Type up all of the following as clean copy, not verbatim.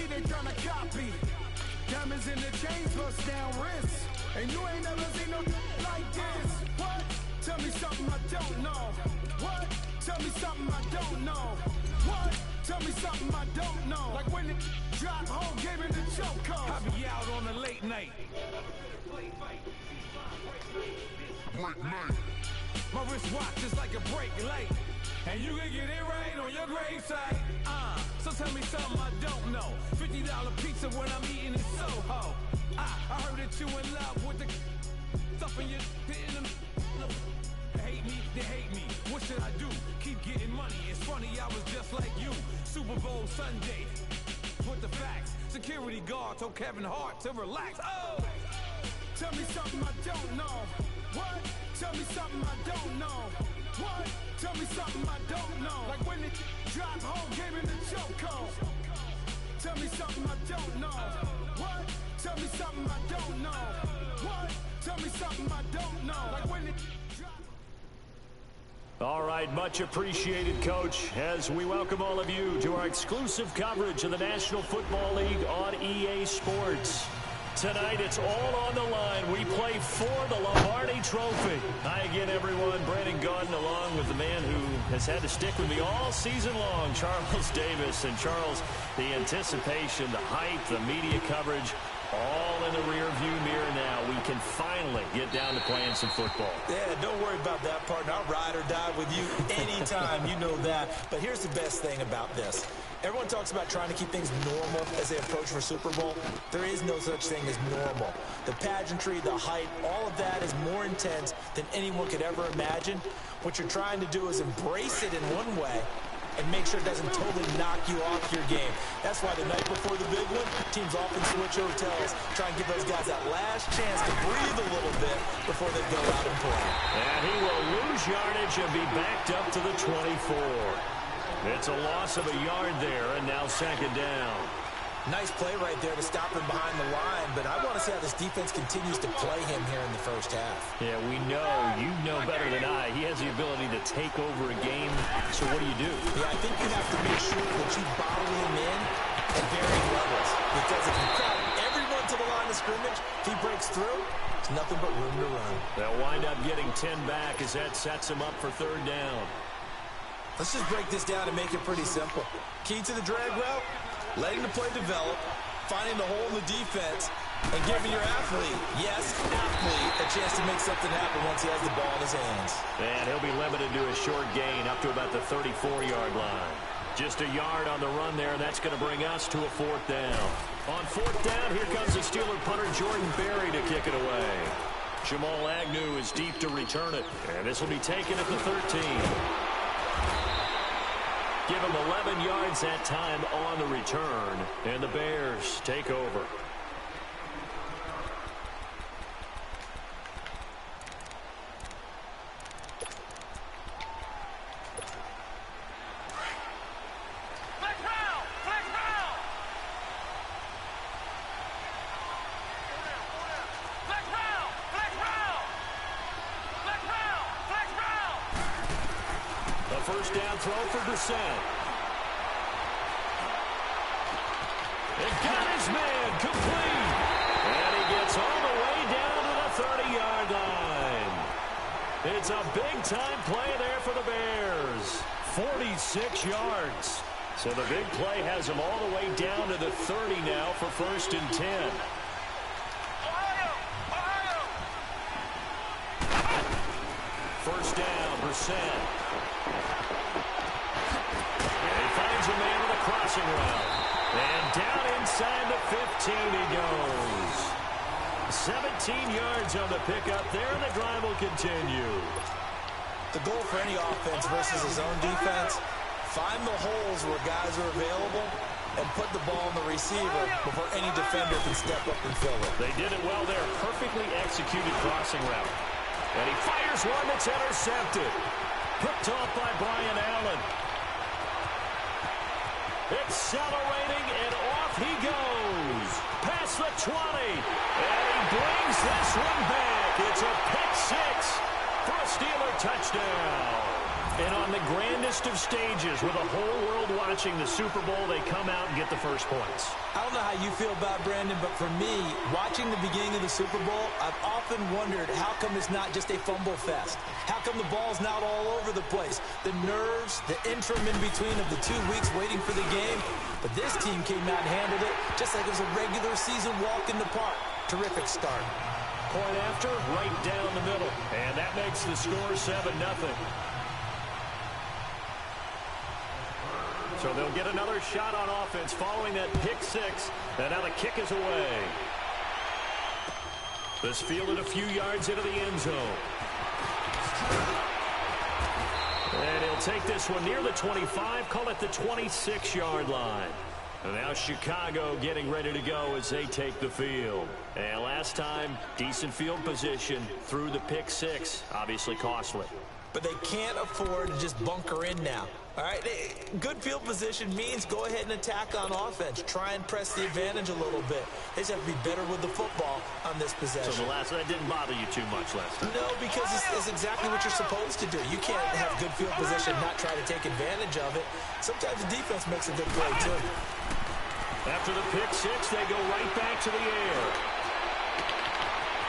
see they tryna copy. Diamonds in the chains, bust down wrists. And you ain't never seen no like this. What? Tell me something I don't know. What? Tell me something I don't know. What? Tell me something I don't know. Like when it dropped home, gave it the chokehold. I be out on a late night. My wristwatch is like a brake light. And you can get it right on your gravesite. So tell me something I don't know. $50 pizza when I'm eating in Soho. I heard that you in love with the stuff in your in them. Hate me, they hate me. What should I do? Keep getting money. It's funny, I was just like you. Super Bowl Sunday. With the facts. Security guard told Kevin Hart to relax. Oh! Tell me something I don't know. What? Tell me something I don't know. What? Tell me something I don't know. Like when it dropped home, gave it the chokehold. Tell me something I don't know. What? Tell me something I don't know. What? Tell me something I don't know. Like when it dropped. All right, much appreciated, Coach, as we welcome all of you to our exclusive coverage of the National Football League on EA Sports. Tonight, it's all on the line. We play for the Lombardi Trophy. Hi again, everyone. Brandon Gaudin, along with the man who has had to stick with me all season long, Charles Davis. And Charles, the anticipation, the hype, the media coverage, all in the rear-view mirror now. We can finally get down to playing some football. Yeah, don't worry about that, partner. I'll ride or die with you anytime. You know that. But here's the best thing about this. Everyone talks about trying to keep things normal as they approach for Super Bowl. There is no such thing as normal. The pageantry, the hype, all of that is more intense than anyone could ever imagine. What you're trying to do is embrace it in one way and make sure it doesn't totally knock you off your game. That's why the night before the big one, teams often switch hotels, try and give those guys that last chance to breathe a little bit before they go out and play. And he will lose yardage and be backed up to the 24. It's a loss of a yard there, and now second down. Nice play right there to stop him behind the line, but I want to see how this defense continues to play him here in the first half. Yeah, we know. You know better than I. He has the ability to take over a game, so what do you do? Yeah, I think you have to make sure that you bottle him in at varying levels, because if you crowd everyone to the line of scrimmage, if he breaks through, it's nothing but room to run. They'll wind up getting 10 back as that sets him up for third down. Let's just break this down and make it pretty simple. Key to the drag route, letting the play develop, finding the hole in the defense, and giving your athlete, yes, athlete, a chance to make something happen once he has the ball in his hands. And he'll be limited to a short gain up to about the 34-yard line. Just a yard on the run there. That's going to bring us to a fourth down. On fourth down, here comes the Steeler punter Jordan Berry to kick it away. Jamal Agnew is deep to return it, and this will be taken at the 13. Give him 11 yards that time on the return, and the Bears take over. First down throw for Brissett. It got his man complete. And he gets all the way down to the 30-yard line. It's a big-time play there for the Bears. 46 yards. So the big play has him all the way down to the 30 now for first and 10. First down, Brissett. A man with a crossing route. And down inside the 15 he goes. 17 yards on the pickup there, and the drive will continue. The goal for any offense versus his own defense, find the holes where guys are available and put the ball in the receiver before any defender can step up and fill it. They did it well there. Perfectly executed crossing route. And he fires one that's intercepted. Picked off by Brian Allen. Accelerating, and off he goes. Past the 20. And he brings this one back. It's a pick six for a Steeler touchdown. And on the grandest of stages, with the whole world watching the Super Bowl, they come out and get the first points. I don't know how you feel about Brandon, but for me, watching the beginning of the Super Bowl, I've often wondered how come it's not just a fumble fest? How come the ball's not all over the place? The nerves, the interim in between of the 2 weeks waiting for the game. But this team came out and handled it just like it was a regular season walk in the park. Terrific start. Point after, right down the middle. And that makes the score 7-0. So they'll get another shot on offense following that pick six. And now the kick is away. This fielded a few yards into the end zone. And he'll take this one near the 25, call it the 26-yard line. And now Chicago getting ready to go as they take the field. And last time, decent field position through the pick six, obviously costly. But they can't afford to just bunker in now. All right, good field position means go ahead and attack on offense. Try and press the advantage a little bit. They just have to be better with the football on this possession. So that didn't bother you too much last time? No, because it's exactly what you're supposed to do. You can't have good field position and not try to take advantage of it. Sometimes the defense makes a good play, too. After the pick six, they go right back to the air.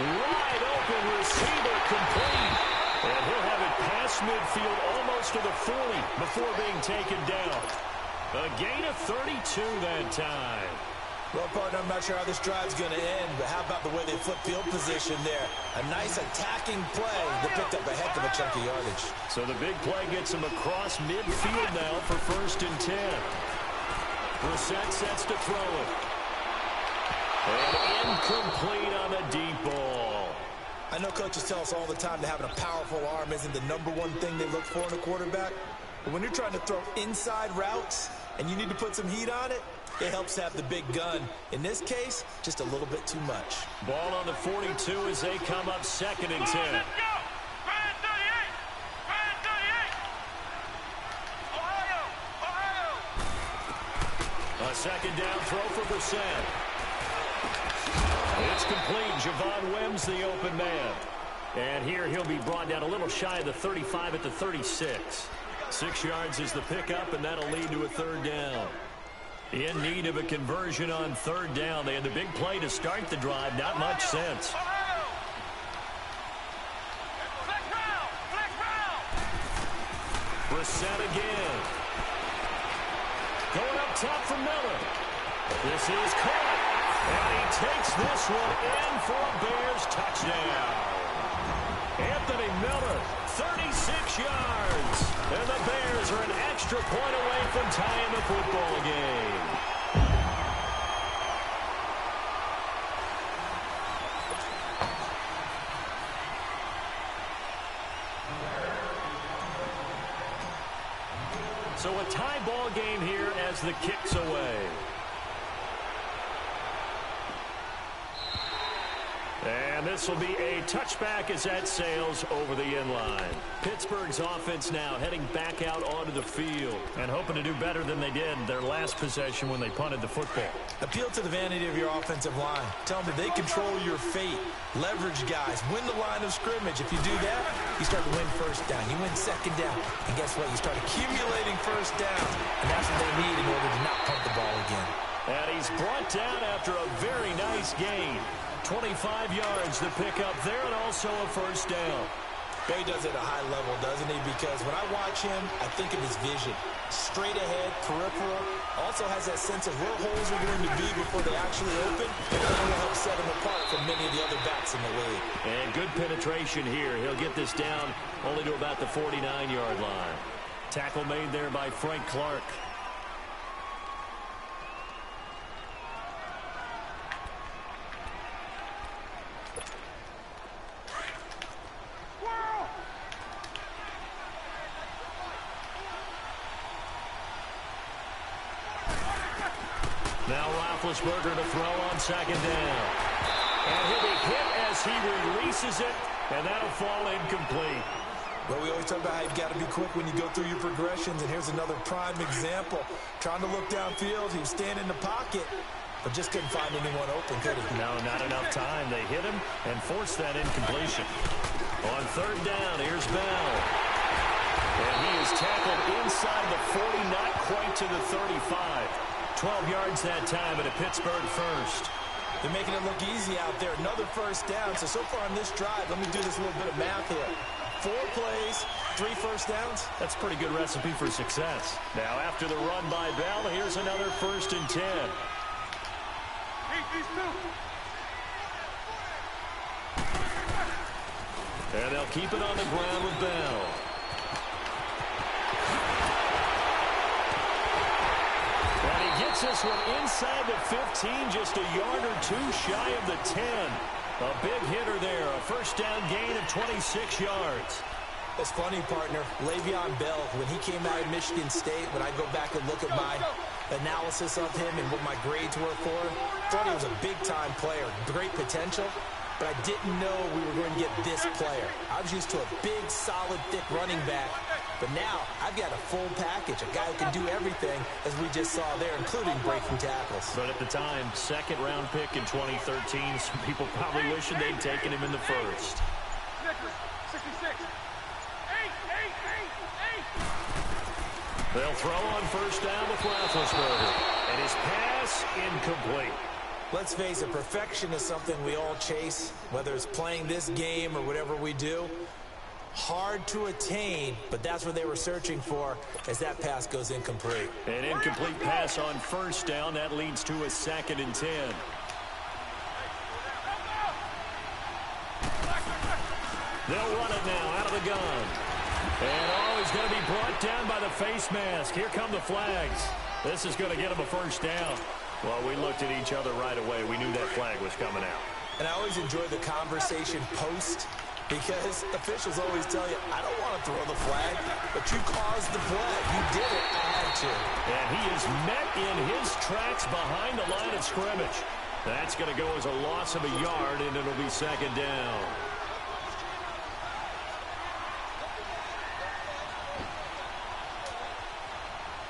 Wide open receiver complete. And he'll have it past midfield almost to the 40 before being taken down. A gain of 32 that time. Well, partner, I'm not sure how this drive's going to end, but how about the way they flip field position there? A nice attacking play that picked up a heck of a chunk of yardage. So the big play gets him across midfield now for 1st and 10. Brissett sets to throw it. And incomplete on the deep ball. I know coaches tell us all the time that having a powerful arm isn't the #1 thing they look for in a quarterback. But when you're trying to throw inside routes and you need to put some heat on it, it helps to have the big gun. In this case, just a little bit too much. Ball on the 42 as they come up 2nd and 10. A 2nd down throw for Brissett. It's complete. Javon Wims, the open man. And here he'll be brought down a little shy of the 35 at the 36. 6 yards is the pickup, and that'll lead to a 3rd down. In need of a conversion on 3rd down. They had the big play to start the drive. Not much sense. Brissett again. Going up top for Miller. This is caught. And he takes this one in for a Bears touchdown. Anthony Miller, 36 yards. And the Bears are an extra point away from tying the football game. So a tie ball game here as the kick's away. And this will be a touchback as that sails over the end line. Pittsburgh's offense now heading back out onto the field and hoping to do better than they did their last possession when they punted the football. Appeal to the vanity of your offensive line. Tell them that they control your fate. Leverage guys. Win the line of scrimmage. If you do that, you start to win 1st down. You win 2nd down. And guess what? You start accumulating 1st down. And that's what they need in order to not punt the ball again. And he's brought down after a very nice gain. 25 yards to pick up there, and also a 1st down. Bay does it at a high level, doesn't he? Because when I watch him, I think of his vision. Straight ahead, peripheral. Also has that sense of where holes are going to be before they actually open. And that will help set him apart from many of the other backs in the league. And good penetration here. He'll get this down only to about the 49-yard line. Tackle made there by Frank Clark. Now Roethlisberger to throw on 2nd down. And he'll be hit as he releases it, and that'll fall incomplete. Well, we always talk about how you've got to be quick when you go through your progressions, and here's another prime example. Trying to look downfield, he was standing in the pocket, but just couldn't find anyone open, could he? No, not enough time. They hit him and forced that incompletion. On 3rd down, here's Bell. And he is tackled inside the 40, not quite to the 35. 12 yards that time and a Pittsburgh first. They're making it look easy out there. Another first down. So far on this drive, let me do this little bit of math here. 4 plays, 3 first downs. That's a pretty good recipe for success. Now, after the run by Bell, here's another 1st and 10. And they'll keep it on the ground with Bell. And he gets this one inside the 15, just a yard or 2 shy of the 10. A big hitter there, a first down gain of 26 yards. It's funny, partner. Le'Veon Bell, when he came out of Michigan State, when I go back and look at my analysis of him and what my grades were for him, thought he was a big-time player, great potential, but I didn't know we were going to get this player. I was used to a big, solid, thick running back, but now I've got a full package, a guy who can do everything, as we just saw there, including breaking tackles. But at the time, 2nd-round pick in 2013, some people probably wishing they'd taken him in the 1st. 66. They'll throw on first down with Roethlisberger. And his pass incomplete. Let's face it, perfection is something we all chase, whether it's playing this game or whatever we do. Hard to attain, but that's what they were searching for as that pass goes incomplete. An incomplete pass on first down. That leads to a 2nd and 10. They'll run it now out of the gun. And he's going to be brought down by the face mask. Here come the flags. This is going to get him a first down. Well, we looked at each other right away. We knew that flag was coming out. And I always enjoy the conversation post, because officials always tell you, I don't want to throw the flag, but you caused the play. You did it. I had to. And he is met in his tracks behind the line of scrimmage. That's going to go as a loss of a yard, and it'll be 2nd down.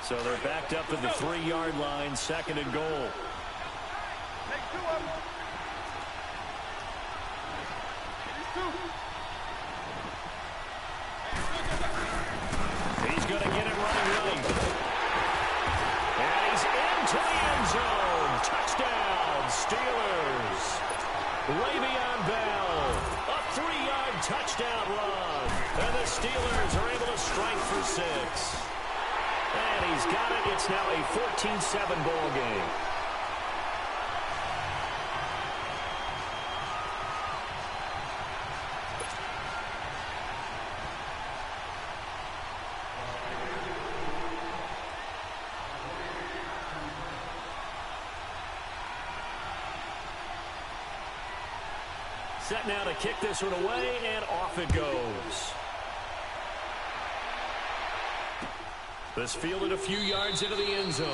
So they're backed up at the 3-yard line, 2nd and goal. He's going to get it running right. And he's into the end zone. Touchdown, Steelers. Le'Veon Bell, a 3-yard touchdown run. And the Steelers are able to strike for 6. And he's got it. It's now a 14-7 ball game. Set now to kick this one away, and off it goes. This fielded a few yards into the end zone.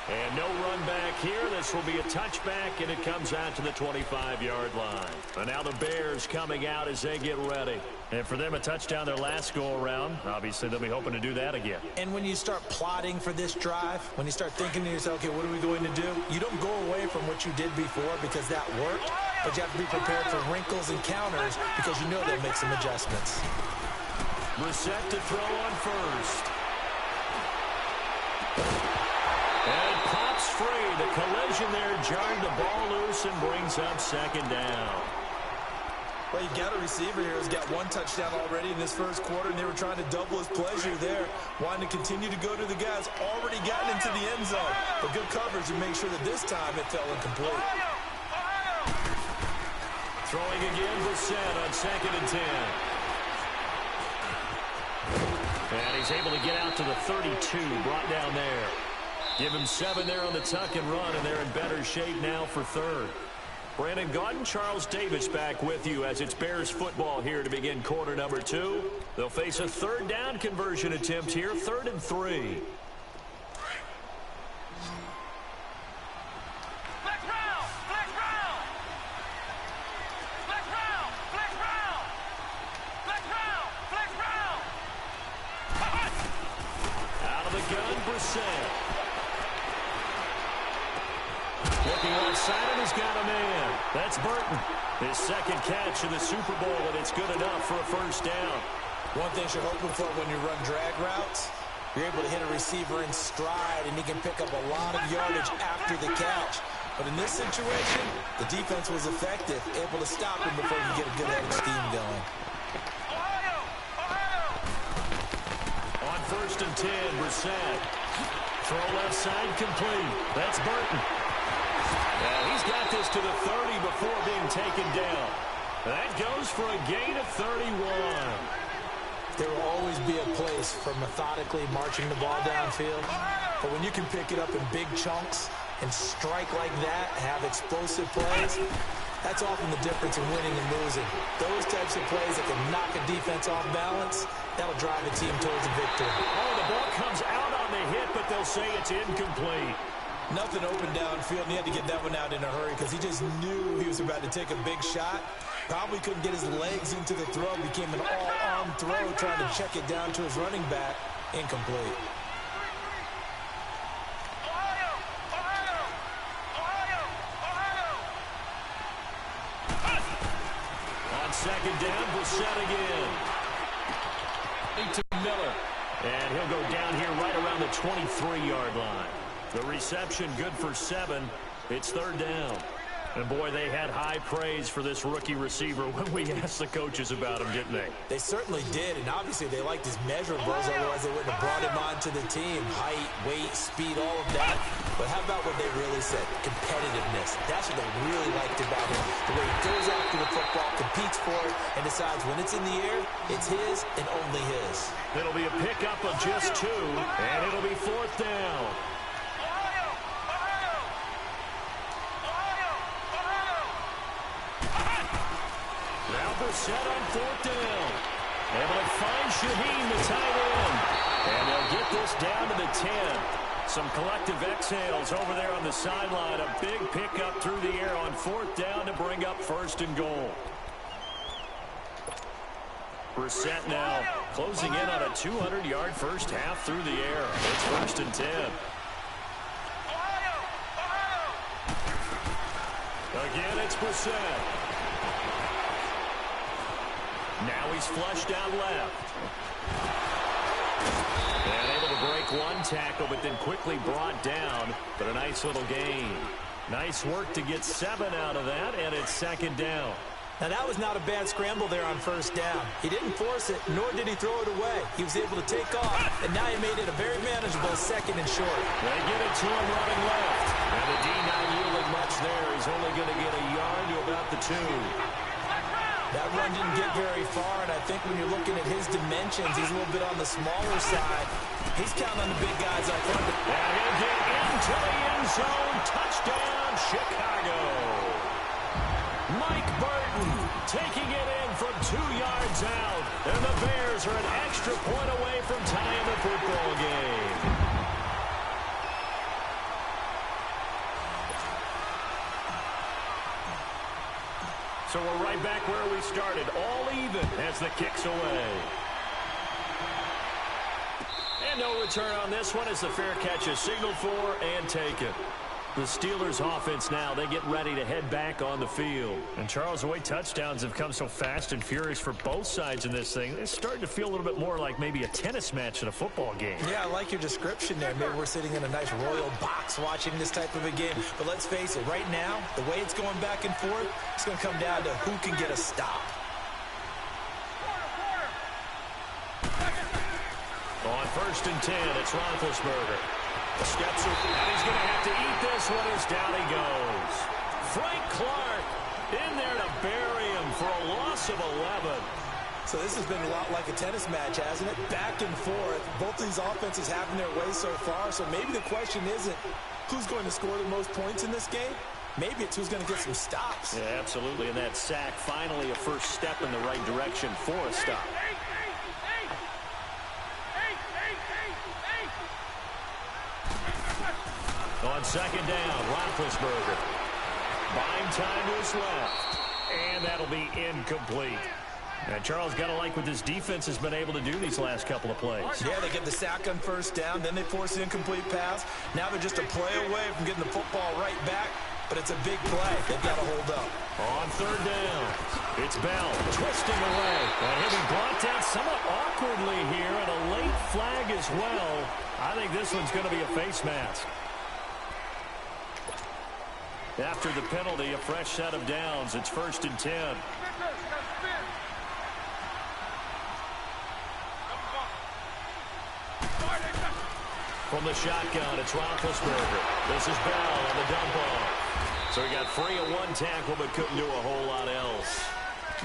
And no run back here. This will be a touchback, and it comes out to the 25-yard line. And now the Bears coming out as they get ready. And for them, a touchdown their last go-around. Obviously, they'll be hoping to do that again. And when you start plotting for this drive, when you start thinking to yourself, okay, what are we going to do? You don't go away from what you did before because that worked, but you have to be prepared for wrinkles and counters because you know they'll make some adjustments. Brissett to throw on first. And it pops free. The collision there jarred the ball loose and brings up 2nd down. Well, you've got a receiver here who's got 1 touchdown already in this first quarter, and they were trying to double his pleasure there, wanting to continue to go to the guys already gotten into the end zone. But good coverage to make sure that this time it fell incomplete. Throwing again, Brissett on 2nd and 10. And he's able to get out to the 32, brought down there. Give him 7 there on the tuck and run, and they're in better shape now for 3rd. Brandon Gaudin, Charles Davis back with you as it's Bears football here to begin quarter number 2. They'll face a 3rd down conversion attempt here, 3rd and 3. Out of the gun, Brissett. Looking outside, and he's got a man. That's Burton. His 2nd catch in the Super Bowl, and it's good enough for a first down. One thing you're hoping for when you run drag routes, you're able to hit a receiver in stride, and he can pick up a lot of yardage after the catch. But in this situation, the defense was effective, able to stop him before he could get a good headed steam going. On 1st and 10, Brissett. Throw left side complete. That's Burton. And he's got this to the 30 before being taken down. That goes for a gain of 31. There will always be a place for methodically marching the ball downfield. But when you can pick it up in big chunks and strike like that, have explosive plays, that's often the difference in winning and losing. Those types of plays that can knock a defense off balance, that'll drive a team towards a victory. Oh, the ball comes out on the hit, but they'll say it's incomplete. Nothing open downfield, and he had to get that one out in a hurry because he just knew he was about to take a big shot. Probably couldn't get his legs into the throw. Became an all-arm throw, trying to check it down to his running back. Incomplete. On 2nd down, Brissett again. To Miller. And he'll go down here right around the 23-yard line. The reception good for 7. It's 3rd down. And, boy, they had high praise for this rookie receiver when we asked the coaches about him, didn't they? They certainly did, and obviously they liked his measurables, otherwise they wouldn't have brought him onto the team. Height, weight, speed, all of that. But how about what they really said? Competitiveness. That's what they really liked about him. The way he goes after the football, competes for it, and decides when it's in the air, it's his and only his. It'll be a pickup of just 2, and it'll be 4th down. Brissett on 4th down. Able to find Shaheen, the tight end. And they'll get this down to the 10. Some collective exhales over there on the sideline. A big pickup through the air on 4th down to bring up 1st and goal. Brissett now closing in on a 200-yard first half through the air. It's 1st and 10. Again, it's Brissett. Now he's flushed out left. And able to break one tackle, but then quickly brought down. But a nice little gain. Nice work to get 7 out of that, and it's 2nd down. Now, that was not a bad scramble there on 1st down. He didn't force it, nor did he throw it away. He was able to take off, and now he made it a very manageable 2nd and short. They get it to him running left. And the D not yielding much there. He's only going to get a yard to about the 2. That run didn't get very far, and I think when you're looking at his dimensions, he's a little bit on the smaller side. He's counting on the big guys up front. And he'll get into the end zone. Touchdown, Chicago. Mike Burton taking it in from 2 yards out. And the Bears are an extra point away from tying the football game. So we're right back where we started, all even as the kick's away. And no return on this one as the fair catch is signaled for and taken. The Steelers offense now, they get ready to head back on the field. And Charles, the way touchdowns have come so fast and furious for both sides in this thing, it's starting to feel a little bit more like maybe a tennis match in a football game. Yeah, I like your description there. Maybe we're sitting in a nice royal box watching this type of a game. But let's face it, right now, the way it's going back and forth, it's going to come down to who can get a stop. On 1st and 10, it's Roethlisberger. Steps it, and he's going to have to eat this one as down he goes. Frank Clark in there to bury him for a loss of 11. So this has been a lot like a tennis match, hasn't it? Back and forth. Both these offenses having their way so far. So maybe the question isn't who's going to score the most points in this game. Maybe it's who's going to get some stops. Yeah, absolutely. And that sack, finally a first step in the right direction for a stop. On 2nd down, Roethlisberger. Buying time to his left. And that'll be incomplete. And Charles, got to like what this defense has been able to do these last couple of plays. Yeah, they get the sack on 1st down, then they force the incomplete pass. Now they're just a play away from getting the football right back, but it's a big play. They've got to hold up. On 3rd down, it's Bell twisting away. And he'll be brought down somewhat awkwardly here, and a late flag as well. I think this one's going to be a face mask. After the penalty, a fresh set of downs. It's 1st and 10. From the shotgun, it's Roethlisberger. This is Bell on the dump off. So he got free of one tackle, but couldn't do a whole lot else.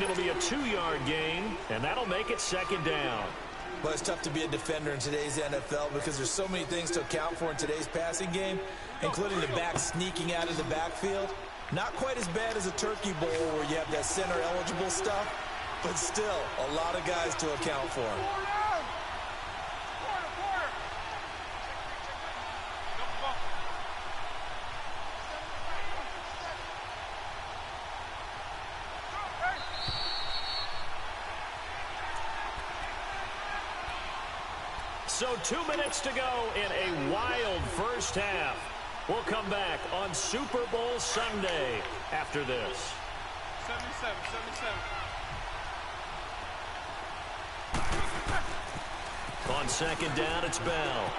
It'll be a 2-yard gain, and that'll make it 2nd down. Well, it's tough to be a defender in today's NFL because there's so many things to account for in today's passing game, including the back sneaking out of the backfield. Not quite as bad as a turkey bowl where you have that center-eligible stuff, but still a lot of guys to account for. So 2 minutes to go in a wild first half. We'll come back on Super Bowl Sunday after this. 77. On 2nd down, it's Bell.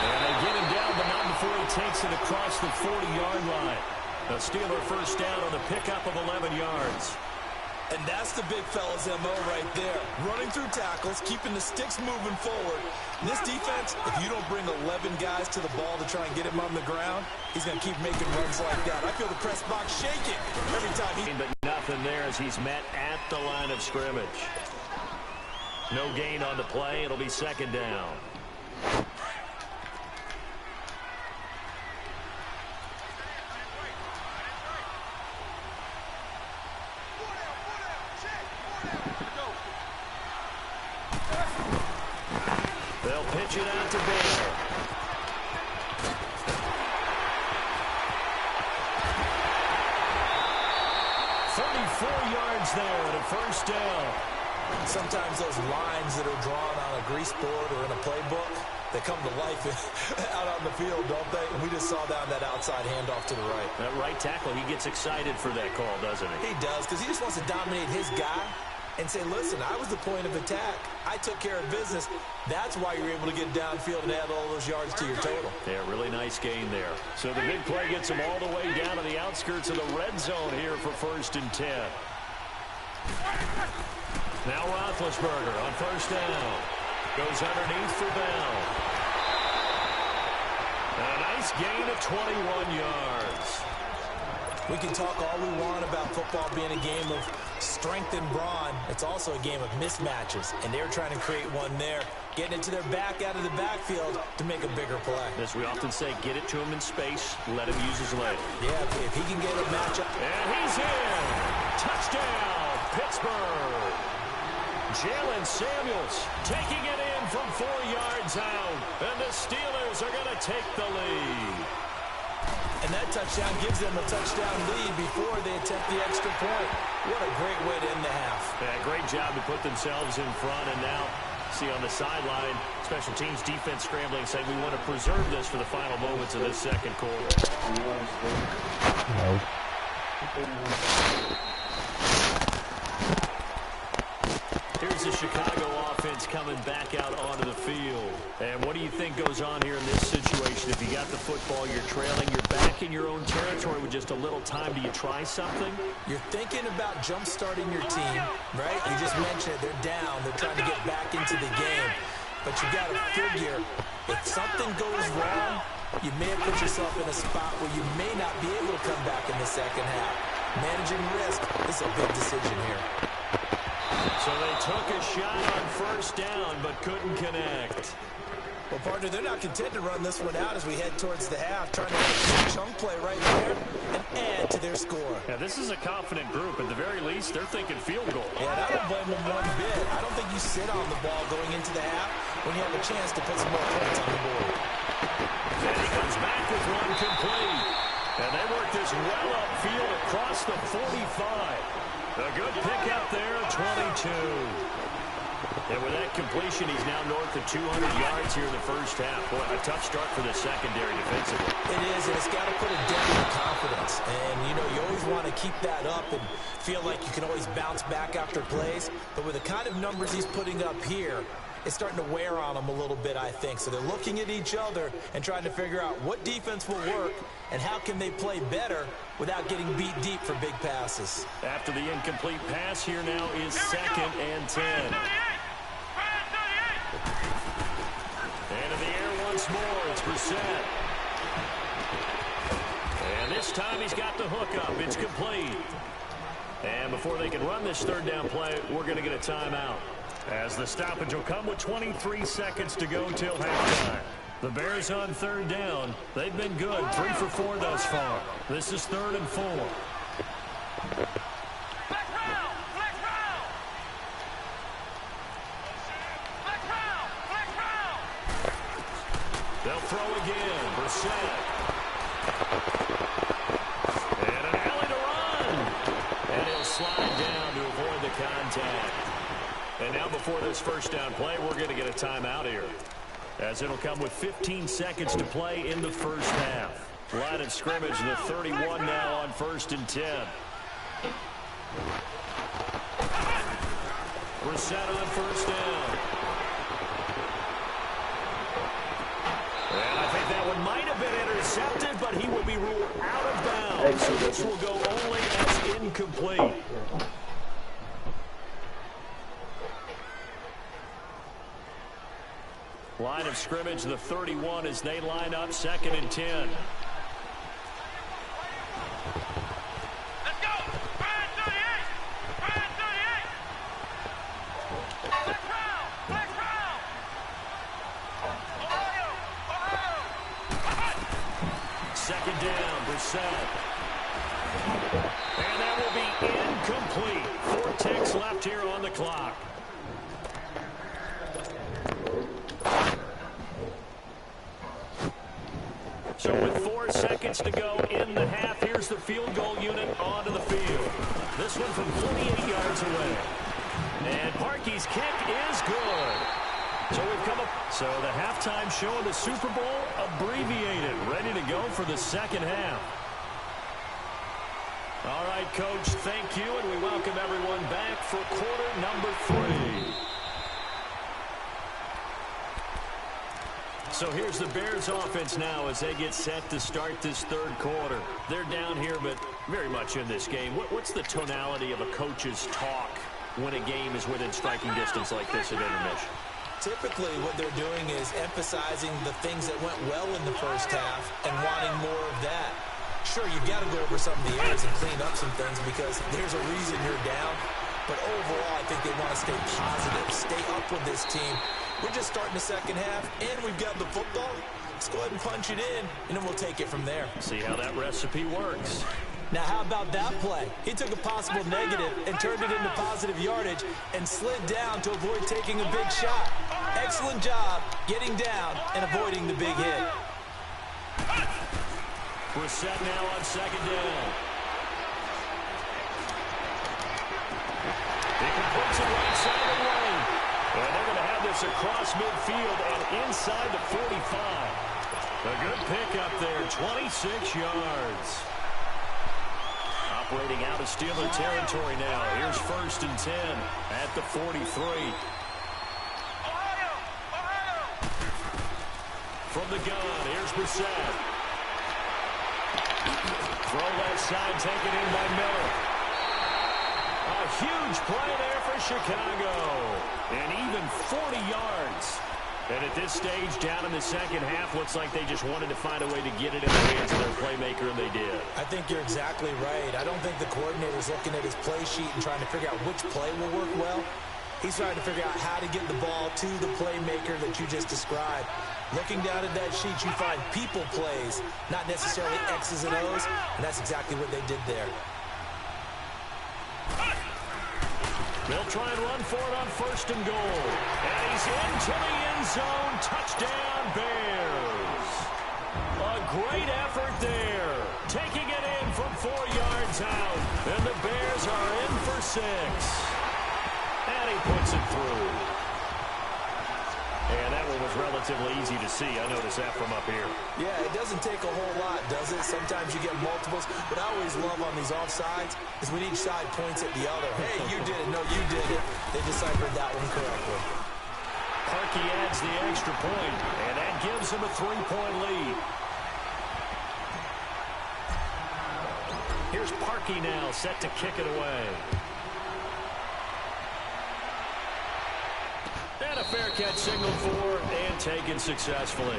And they get him down, but not before he takes it across the 40-yard line. A Steeler first down on a pickup of 11 yards. And that's the big fella's MO right there. Running through tackles, keeping the sticks moving forward. And this defense, if you don't bring 11 guys to the ball to try and get him on the ground, he's going to keep making runs like that. I feel the press box shaking every time he... But nothing there as he's met at the line of scrimmage. No gain on the play. It'll be 2nd down. They'll pitch it out to Bell. Yards there at a first down. Sometimes those lines that are drawn on a grease board or in a playbook, they come to life out on the field, don't they? And we just saw that on that outside handoff to the right. That right tackle, he gets excited for that call, doesn't he? He does, because he just wants to dominate his guy and say, listen, I was the point of attack. I took care of business. That's why you're able to get downfield and add all those yards to your total. Yeah, really nice gain there. So the big play gets him all the way down to the outskirts of the red zone here for 1st and 10. Now Roethlisberger on first down. Goes underneath for Bell. A nice gain of 21 yards. We can talk all we want about football being a game of strength and brawn. It's also a game of mismatches, and they're trying to create one there, getting it to their back out of the backfield to make a bigger play. As we often say, get it to him in space, let him use his leg. Yeah, if he can get a matchup. And he's in. Touchdown, Pittsburgh. Jalen Samuels taking it in from 4 yards out, and the Steelers are going to take the lead. And that touchdown gives them a touchdown lead before they attempt the extra point. What a great way to end the half. Yeah, great job to put themselves in front, and now see on the sideline, special teams defense scrambling, saying we want to preserve this for the final moments of this second quarter. Here's the Chicago offense coming back out onto the field. And what do you think goes on here in this situation? If you got the football, you're trailing, you're back in your own territory with just a little time. Do you try something? You're thinking about jump-starting your team, right? You just mentioned it. They're down. They're trying to get back into the game. But you got to figure, if something goes wrong, you may have put yourself in a spot where you may not be able to come back in the second half. Managing risk is a big decision here. So they took a shot on first down, but couldn't connect. Well, partner, they're not content to run this one out as we head towards the half, trying to make a chunk play right there and add to their score. Yeah, this is a confident group. At the very least, they're thinking field goal. Yeah, and I don't blame them one bit. I don't think you sit on the ball going into the half when you have a chance to put some more points on the board. And he comes back with one complete. And they work this well upfield across the 45. A good pick up there, 22. And with that completion, he's now north of 200 yards here in the first half. Boy, a tough start for the secondary defensively. It is, and it's got to put a dent in confidence. And, you know, you always want to keep that up and feel like you can always bounce back after plays. But with the kind of numbers he's putting up here, it's starting to wear on them a little bit, I think. So they're looking at each other and trying to figure out what defense will work and how can they play better without getting beat deep for big passes. After the incomplete pass, here now is 2nd and 10. And in the air once more, it's Brissett. And this time he's got the hook up. It's complete. And before they can run this third down play, we're going to get a timeout, as the stoppage will come with 23 seconds to go till halftime. The Bears on third down. They've been good, 3 for 4 thus far. This is 3rd and 4. They'll throw again. Brissett. And an alley to run. And he'll slide down to avoid the contact. And now before this first down play, we're going to get a timeout here, as it'll come with 15 seconds to play in the first half. Line of scrimmage, the 31 now on 1st and 10. Brissett on first down. And I think that one might have been intercepted, but he will be ruled out of bounds. So this will go only as incomplete. Line of scrimmage, the 31, as they line up 2nd and 10. Let's go! Fire 38! Fire 38! Flex round! Flex round! Ohio! Ohio! 2nd down, Brissett. And that will be incomplete. 4 ticks left here on the clock. So with 4 seconds to go in the half, here's the field goal unit onto the field. This one from 48 yards away. And Parkey's kick is good. So we've come up. So the halftime show of the Super Bowl abbreviated, ready to go for the second half. All right, Coach, thank you, and we welcome everyone back for quarter number 3. So here's the Bears offense now as they get set to start this third quarter. They're down here, but very much in this game. What's the tonality of a coach's talk when a game is within striking distance like this at intermission? Typically, what they're doing is emphasizing the things that went well in the first half and wanting more of that. Sure, you've got to go over some of the areas and clean up some things because there's a reason you're down. But overall, I think they want to stay positive, stay up with this team. We're just starting the second half, and we've got the football. Let's go ahead and punch it in, and then we'll take it from there. See how that recipe works. Now, how about that play? He took a possible negative and turned it into positive yardage and slid down to avoid taking a big shot. Excellent job getting down and avoiding the big hit. Brissett now on 2nd down. He completes it right side of the lane. And they're going to have this across midfield and inside the 45. A good pick up there, 26 yards. Operating out of Steeler territory now. Here's 1st and 10 at the 43. From the gun, here's Brissett. Throw left side, taken in by Miller. A huge play there for Chicago. And even 40 yards. And at this stage, down in the second half, looks like they just wanted to find a way to get it in the hands of their playmaker, and they did. I think you're exactly right. I don't think the coordinator's looking at his play sheet and trying to figure out which play will work well. He's trying to figure out how to get the ball to the playmaker that you just described. Looking down at that sheet, you find people plays, not necessarily X's and O's, and that's exactly what they did there. They'll try and run for it on 1st and goal. And he's into the end zone. Touchdown, Bears. A great effort there. Taking it in from 4 yards out. And the Bears are in for 6. And And he puts it through. And that one was relatively easy to see. I noticed that from up here. Yeah, it doesn't take a whole lot, does it? Sometimes you get multiples. What I always love on these offsides is when each side points at the other. Hey, you did it. No, you did it. They deciphered that one correctly. Parkey adds the extra point, and that gives him a 3-point lead. Here's Parkey now, set to kick it away. And a fair catch signaled for and taken successfully.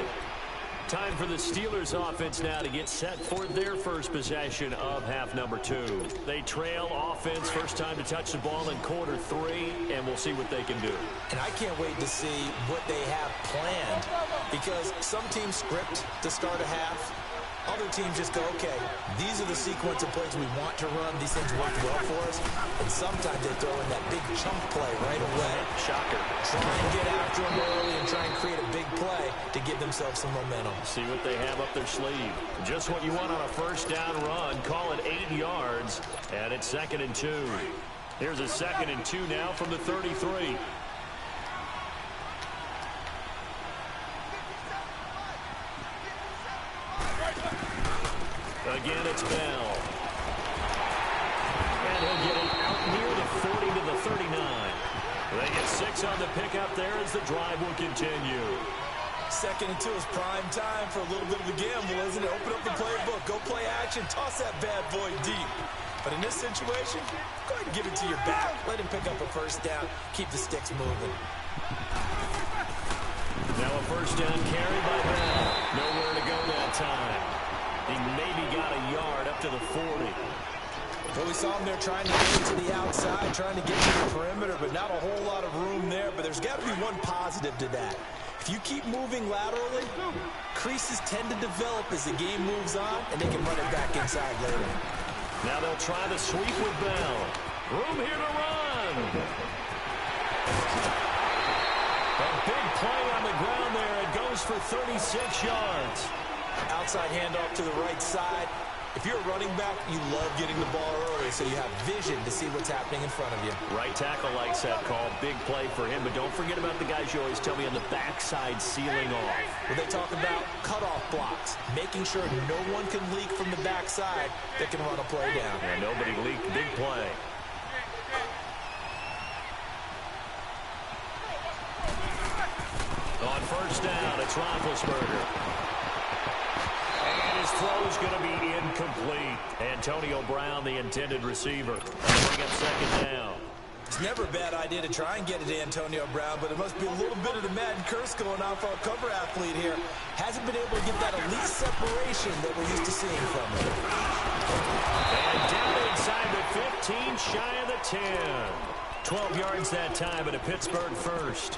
Time for the Steelers offense now to get set for their first possession of half number 2. They trail offense, first time to touch the ball in quarter 3, and we'll see what they can do. And I can't wait to see what they have planned, because some teams script to start a half. Other teams just go, okay, these are the sequence of plays we want to run. These things work well for us. And sometimes they throw in that big chunk play right away. Shocker. Try and get after them early and try and create a big play to give themselves some momentum. See what they have up their sleeve. Just what you want on a first down run. Call it 8 yards, and it's 2nd and 2. Here's a 2nd and 2 now from the 33. Again, it's Bell. And he'll get it out near the 40 to the 39. They get 6 on the pickup there as the drive will continue. 2nd and 2 is prime time for a little bit of a gamble, isn't it? Open up the playbook, go play action, toss that bad boy deep. But in this situation, go ahead and give it to your back. Let him pick up a first down, keep the sticks moving. Now a first down carry by Bell. Nowhere to go that time. He maybe got a yard up to the 40. Well, we saw him there trying to get to the outside, trying to get to the perimeter, but not a whole lot of room there. But there's got to be one positive to that. If you keep moving laterally, creases tend to develop as the game moves on, and they can run it back inside later. Now they'll try the sweep with Bell. Room here to run. A big play on the ground there. It goes for 36 yards. Outside handoff to the right side. If you're a running back, you love getting the ball early, so you have vision to see what's happening in front of you. Right tackle likes that call. Big play for him, but don't forget about the guys you always tell me on the backside sealing off. Well, they talk about cutoff blocks, making sure no one can leak from the backside that can run a play down. Yeah, nobody leaked. Big play. On first down, it's Roethlisberger. His throw is going to be incomplete. Antonio Brown, the intended receiver. Bring up 2nd down. It's never a bad idea to try and get it to Antonio Brown, but it must be a little bit of the Madden curse going on for our cover athlete here. Hasn't been able to get that elite separation that we're used to seeing from him. And down inside the 15, shy of the 10. 12 yards that time, and a Pittsburgh first.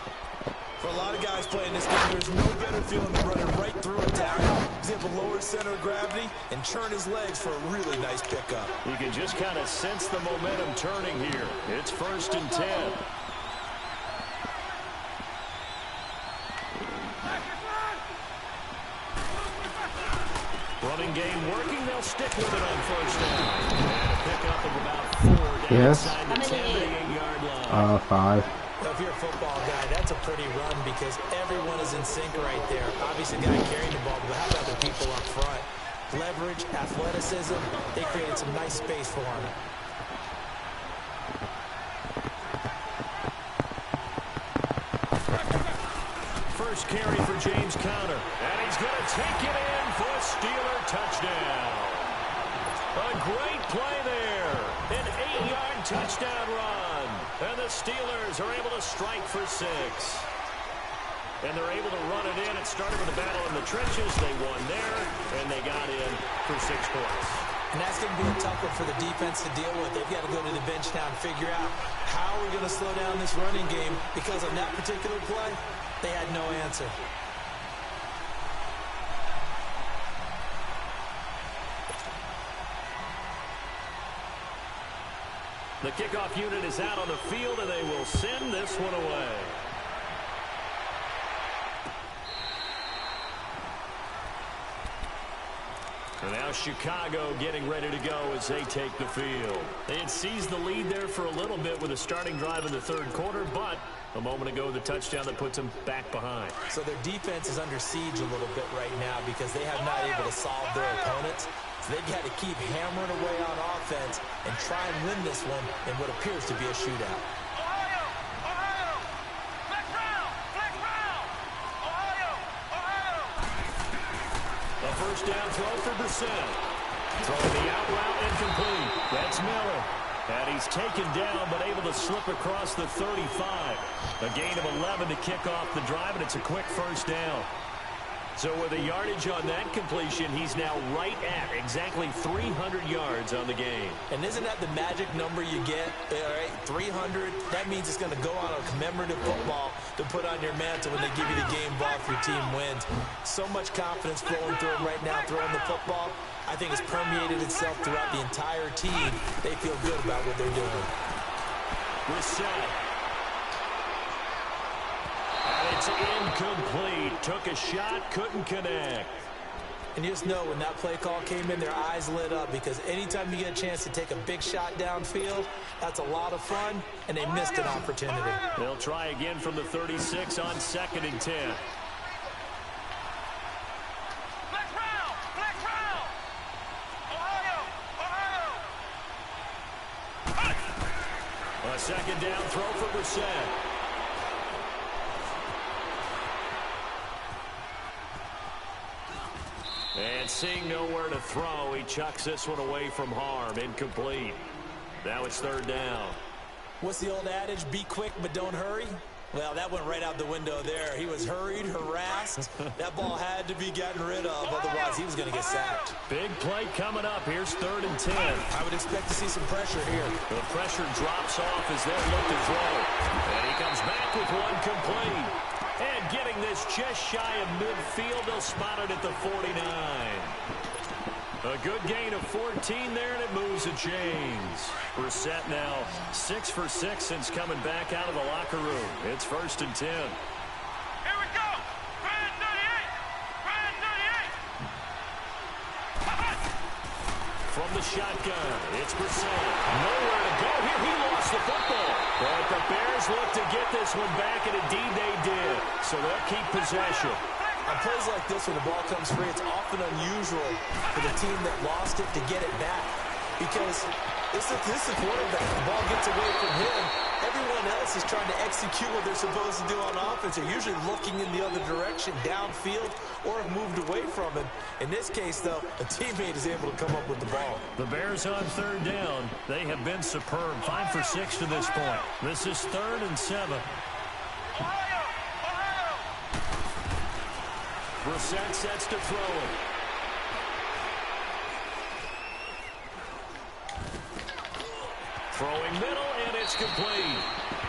For a lot of guys playing this game, there's no better feeling than running right through a tackle. He's able to lower his center of gravity and churn his legs for a really nice pickup. You can just kind of sense the momentum turning here. It's 1st and 10. Running game working. They'll stick with it on first down. And a pickup of about 4 down inside the 10 to the 8-yard line. 5. If you're a football guy, that's a pretty run because everyone is in sync right there. Obviously, the guy carrying the ball, but how about the people up front? Leverage, athleticism, they created some nice space for him. First carry for James Conner. And he's going to take it in for a Steeler touchdown. A great play there. An 8-yard touchdown run. And the Steelers are able to strike for 6. And they're able to run it in. It started with a battle in the trenches. They won there, and they got in for 6 points. And that's going to be a tough one for the defense to deal with. They've got to go to the bench now and figure out how we're going to slow down this running game because on that particular play, they had no answer. The kickoff unit is out on the field, and they will send this one away. And now Chicago getting ready to go as they take the field. They had seized the lead there for a little bit with a starting drive in the third quarter, but a moment ago the touchdown that puts them back behind. So their defense is under siege a little bit right now because they have not able to solve their opponents. So they've got to keep hammering away on offense and try and win this one in what appears to be a shootout. A first down throw for Brissett. Throwing the out route incomplete. That's Miller. And he's taken down but able to slip across the 35. A gain of 11 to kick off the drive, and it's a quick first down. So with a yardage on that completion, he's now right at exactly 300 yards on the game. And isn't that the magic number you get? All right, 300. That means it's going to go on a commemorative football to put on your mantle when they give you the game ball if your team wins. So much confidence flowing through him right now throwing the football. I think it's permeated itself throughout the entire team. They feel good about what they're doing. Brissett. And it's incomplete. Took a shot, couldn't connect. And you just know when that play call came in, their eyes lit up because anytime you get a chance to take a big shot downfield, that's a lot of fun, and they missed an opportunity. They'll try again from the 36 on 2nd and 10. A second down throw for Brissett. And seeing nowhere to throw, he chucks this one away from harm. Incomplete. Now it's third down. What's the old adage? Be quick, but don't hurry. Well, that went right out the window there. He was hurried, harassed. That ball had to be gotten rid of, otherwise he was going to get sacked. Big play coming up. Here's 3rd and 10. I would expect to see some pressure here. The pressure drops off as they look to throw. And he comes back with one complete. And getting this just shy of midfield, they'll spot it at the 49. A good gain of 14 there, and it moves the chains. Brissett now 6 for 6 since coming back out of the locker room. It's 1st and 10. Here we go. Brand 38. Brand 38. From the shotgun, it's Brissett. Nowhere to go here. He lost the football. But the Bears look to get this one back, and indeed they did. So they'll keep possession. On plays like this, when the ball comes free, it's often unusual for the team that lost it to get it back. Because this is a quarterback. The ball gets away from him. Everyone else is trying to execute what they're supposed to do on offense. They're usually looking in the other direction, downfield, or have moved away from him. In this case, though, a teammate is able to come up with the ball. The Bears on 3rd down. They have been superb. 5 for 6 to this point. This is 3rd and 7. Brissett sets to throw it. Throwing middle, and it's complete.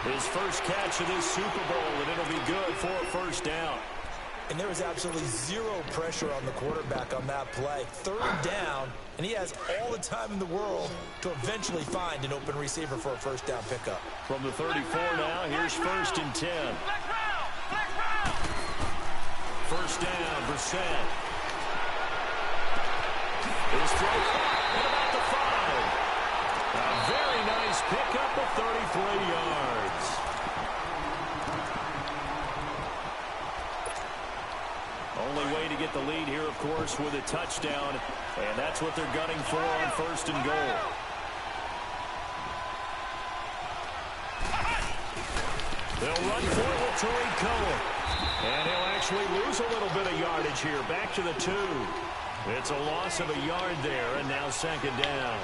His first catch of this Super Bowl, and it'll be good for a first down. And there was absolutely zero pressure on the quarterback on that play. 3rd down, and he has all the time in the world to eventually find an open receiver for a first down pickup. From the 34 now, here's 1st and 10. First down, Brissett. His throw at about the 5. A very nice pickup of 33 yards. Only way to get the lead here, of course, with a touchdown, and that's what they're gunning for on 1st and goal. They'll run for it with Tariq Cohen. And he'll actually lose a little bit of yardage here. Back to the 2. It's a loss of a yard there, and now 2nd down.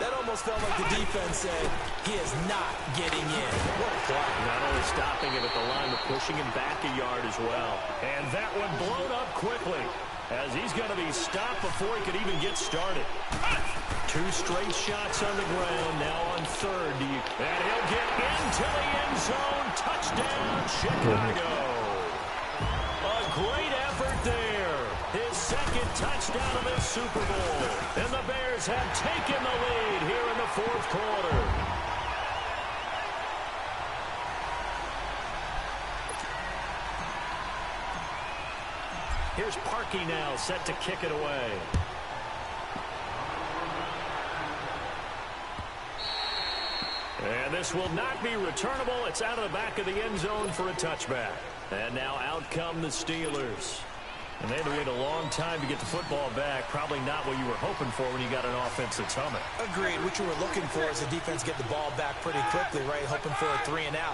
That almost felt like the defense said, he is not getting in. What a play. Not only stopping him at the line, but pushing him back a yard as well. And that one blown up quickly, as he's going to be stopped before he could even get started. 2 straight shots on the ground, now on 3rd. And he'll get into the end zone. Touchdown, Chicago. A great effort there. His 2nd touchdown of this Super Bowl. And the Bears have taken the lead here in the 4th quarter. Here's Parkey now set to kick it away. And this will not be returnable. It's out of the back of the end zone for a touchback. And now out come the Steelers. And they had to wait a long time to get the football back. Probably not what you were hoping for when you got an offense that's humming. Agreed. What you were looking for is the defense get the ball back pretty quickly, right? Hoping for a 3 and out.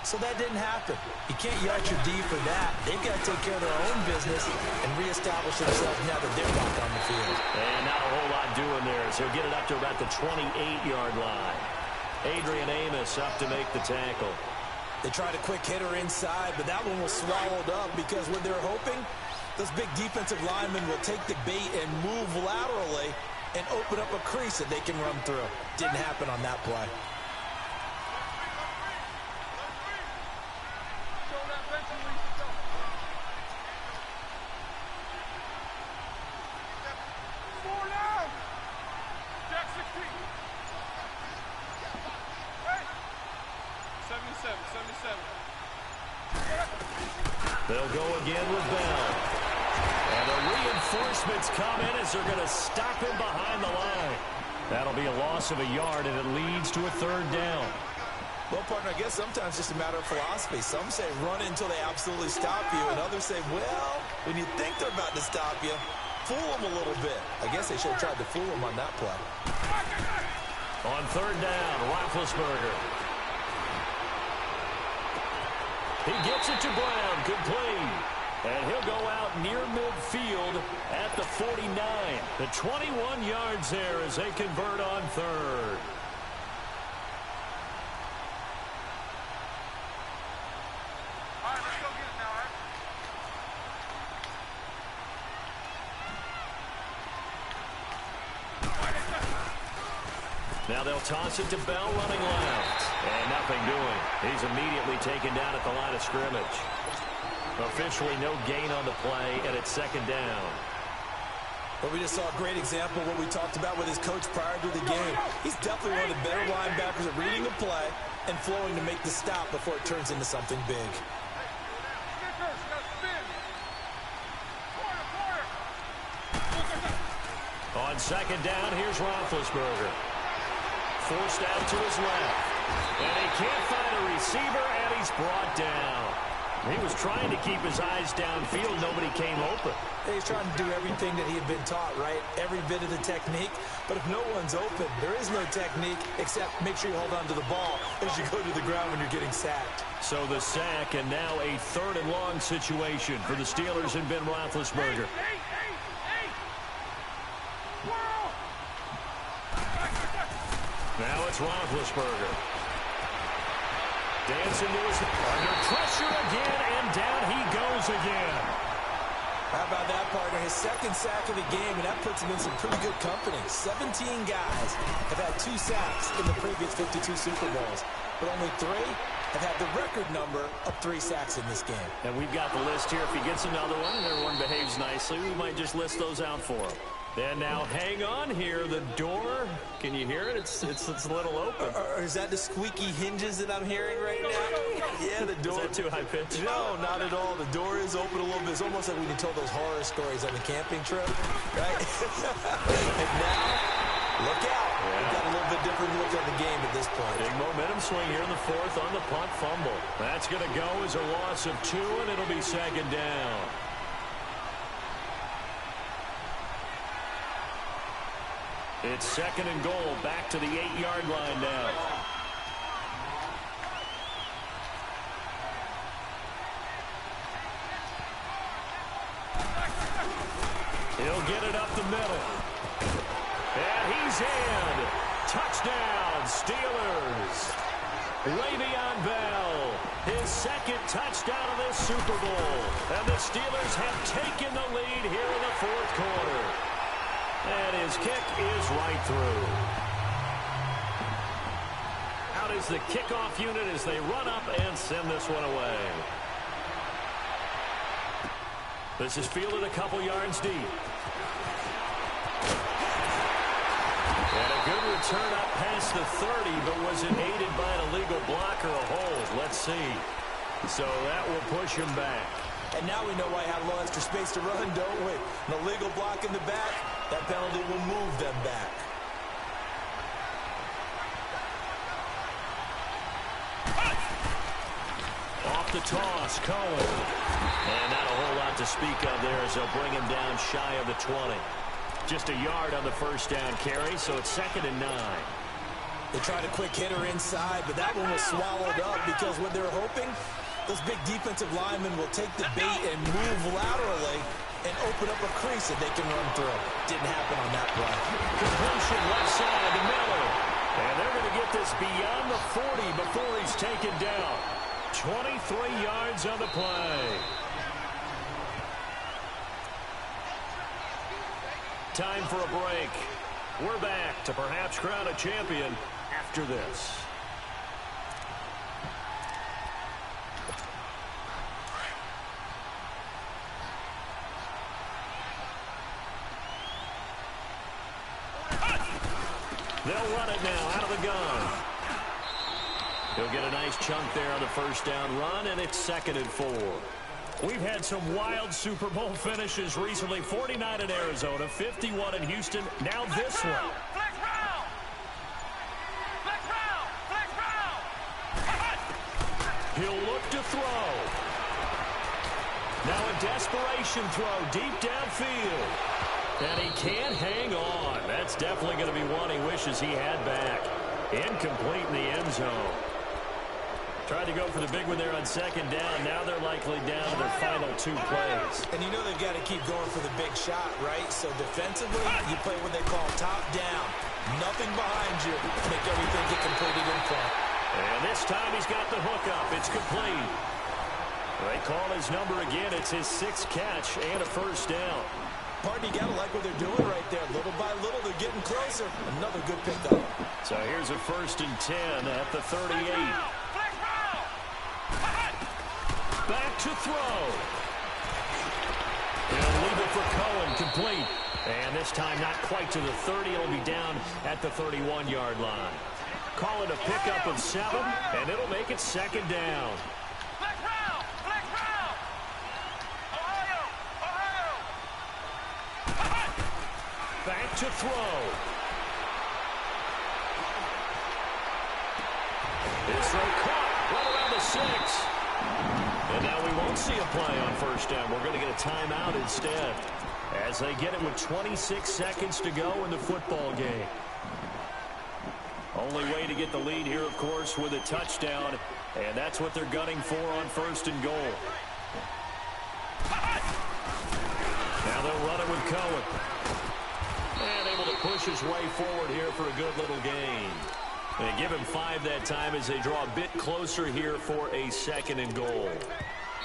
So that didn't happen. You can't yell at your D for that. They've got to take care of their own business and reestablish themselves now that they're back on the field. And not a whole lot doing there, so he'll get it up to about the 28-yard line. Adrian Amos up to make the tackle. They tried a quick hitter inside, but that one was swallowed up because what they're hoping, those big defensive linemen will take the bait and move laterally and open up a crease that they can run through. Didn't happen on that play. They'll go again with Bell. And the reinforcements come in as they're going to stop him behind the line. That'll be a loss of a yard, and it leads to a 3rd down. Well, partner, I guess sometimes it's just a matter of philosophy. Some say run until they absolutely stop you, and others say, well, when you think they're about to stop you, fool them a little bit. I guess they should have tried to fool them on that play. On 3rd down, Roethlisberger. He gets it to Brown, complete. And he'll go out near midfield at the 49. The 21 yards there as they convert on 3rd. All right, let's go get it now, all right? Now they'll toss it to Bell running left. And nothing doing. He's immediately taken down at the line of scrimmage. Officially no gain on the play, and it's 2nd down. But we just saw a great example of what we talked about with his coach prior to the game. He's definitely one of the better linebackers at reading the play and flowing to make the stop before it turns into something big. On 2nd down, here's Roethlisberger. Forced out to his left. And he can't find a receiver, and he's brought down. He was trying to keep his eyes downfield. Nobody came open. He's trying to do everything that he had been taught, right? Every bit of the technique. But if no one's open, there is no technique except make sure you hold on to the ball as you go to the ground when you're getting sacked. So the sack, and now a 3rd and long situation for the Steelers and Ben Roethlisberger. Now it's Roethlisberger. Dancing to his under pressure again, and down he goes again. How about that, partner? His 2nd sack of the game, and that puts him in some pretty good company. 17 guys have had 2 sacks in the previous 52 Super Bowls, but only 3 have had the record number of 3 sacks in this game. And we've got the list here. If he gets another one and everyone behaves nicely, we might just list those out for him. And now hang on here. The door, can you hear it? It's a little open. Is that the squeaky hinges that I'm hearing right now? Yeah, the door. Is that too high pitch? No, not at all. The door is open a little bit. It's almost like when you told those horror stories on the camping trip, right? And now, look out. Yeah. We've got a little bit different look at the game at this point. Big momentum swing here in the 4th on the punt fumble. That's going to go as a loss of 2, and it'll be 2nd down. It's 2nd and goal, back to the 8-yard line now. He'll get it up the middle. And he's in. Touchdown, Steelers. Le'Veon Bell, his 2nd touchdown of this Super Bowl. And the Steelers have taken the lead here in the 4th quarter. And his kick is right through. Out is the kickoff unit as they run up and send this one away. This is fielded a couple yards deep. And a good return up past the 30, but was it aided by an illegal block or a hold? Let's see. So that will push him back. And now we know why he had a little extra space to run, don't we? An illegal block in the back. That penalty will move them back. the toss. Cohen. And not a whole lot to speak of there as they'll bring him down shy of the 20. Just a yard on the first down carry, so it's 2nd and 9. They tried a quick hitter inside, but that one was swallowed up because what they're hoping, those big defensive linemen will take the bait and move laterally and open up a crease that they can run through. Didn't happen on that play. Completion left side to Miller. And they're going to get this beyond the 40 before he's taken down. 23 yards on the play. Time for a break. We're back to perhaps crown a champion after this. They'll run it now out of the gun. He'll get a nice chunk there on the first down run, and it's 2nd and 4. We've had some wild Super Bowl finishes recently. 49 in Arizona, 51 in Houston, now this one. Flex round! Flex round! Flex round! He'll look to throw. Now a desperation throw deep downfield. And he can't hang on. That's definitely going to be one he wishes he had back. Incomplete in the end zone. Tried to go for the big one there on 2nd down. Now they're likely down to their final 2 plays. And you know they've got to keep going for the big shot, right? So defensively, you play what they call top down. Nothing behind you. Make everything get completed in front. And this time he's got the hook up. It's complete. They call his number again. It's his 6th catch and a first down. Partner, you got to like what they're doing right there. Little by little, they're getting closer. Another good pickup. So here's a 1st and 10 at the 38. Back to throw. He'll leave it for Cohen, complete. And this time not quite to the 30. It'll be down at the 31-yard line. Call it a pickup of 7, and it'll make it 2nd down. Flex round! Flex round! Ohio! Ohio! Back to throw. This throw caught right around the 6. And now we won't see a play on first down. We're going to get a timeout instead as they get it with 26 seconds to go in the football game. Only way to get the lead here, of course, with a touchdown, and that's what they're gunning for on 1st and goal. Now they'll run it with Cohen. And able to push his way forward here for a good little gain. They give him 5 that time as they draw a bit closer here for a 2nd and goal.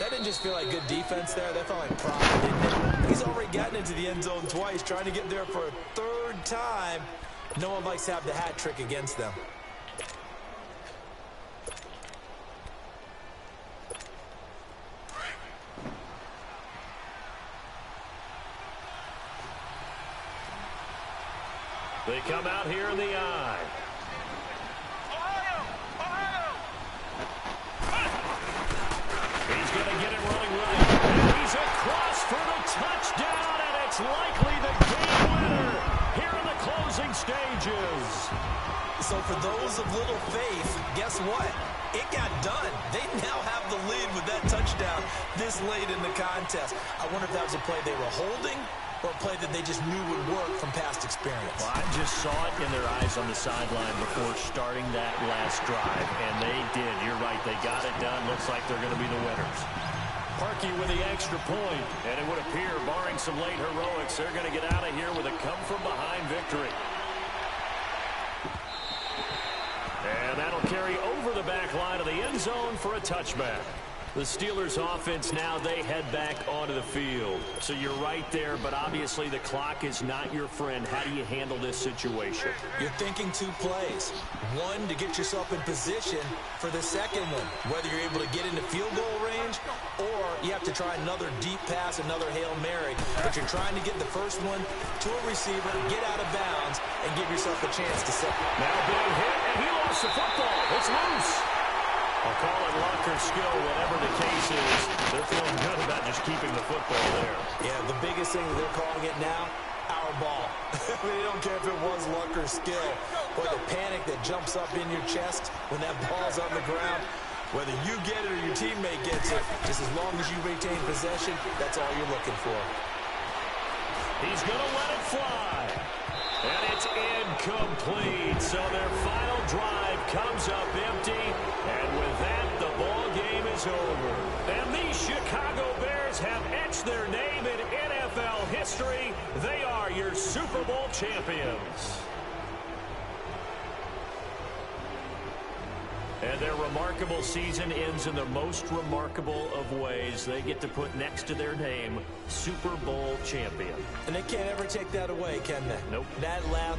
That didn't just feel like good defense there. That felt like pride, didn't it? He's already gotten into the end zone twice, trying to get there for a 3rd time. No one likes to have the hat trick against them. They come out here in the eye. He's going to get it running with him. And he's across for the touchdown, and it's likely the game winner here in the closing stages. So for those of little faith, guess what? It got done. They now have the lead with that touchdown this late in the contest. I wonder if that was a play they were holding or a play that they just knew would work from past experience. Well, I just saw it in their eyes on the sideline before starting that last drive, and they did. You're right. They got it done. Looks like they're going to be the winners. Parkey with the extra point, and it would appear, barring some late heroics, they're going to get out of here with a come-from-behind victory. And that'll carry over the back line of the end zone for a touchback. The Steelers offense now, they head back onto the field. So you're right there, but obviously the clock is not your friend. How do you handle this situation? You're thinking 2 plays. One, to get yourself in position for the second one, whether you're able to get into field goal range or you have to try another deep pass, another Hail Mary. But you're trying to get the first one to a receiver, get out of bounds, and give yourself a chance to set. Now big hit, and he lost the football. It's loose. I'll call it luck or skill, whatever the case is. They're feeling good about just keeping the football there. Yeah, the biggest thing that they're calling it now, our ball. I mean, they don't care if it was luck or skill, or the panic that jumps up in your chest when that ball's on the ground. Whether you get it or your teammate gets takes it. Just as long as you retain possession, that's all you're looking for. He's going to let it fly. And it's incomplete. So their final drive comes up empty. And with that, the ball game is over. And these Chicago Bears have etched their name in NFL history. They are your Super Bowl champions. And their remarkable season ends in the most remarkable of ways. They get to put next to their name, Super Bowl champion. And they can't ever take that away, can they? Nope. That loud.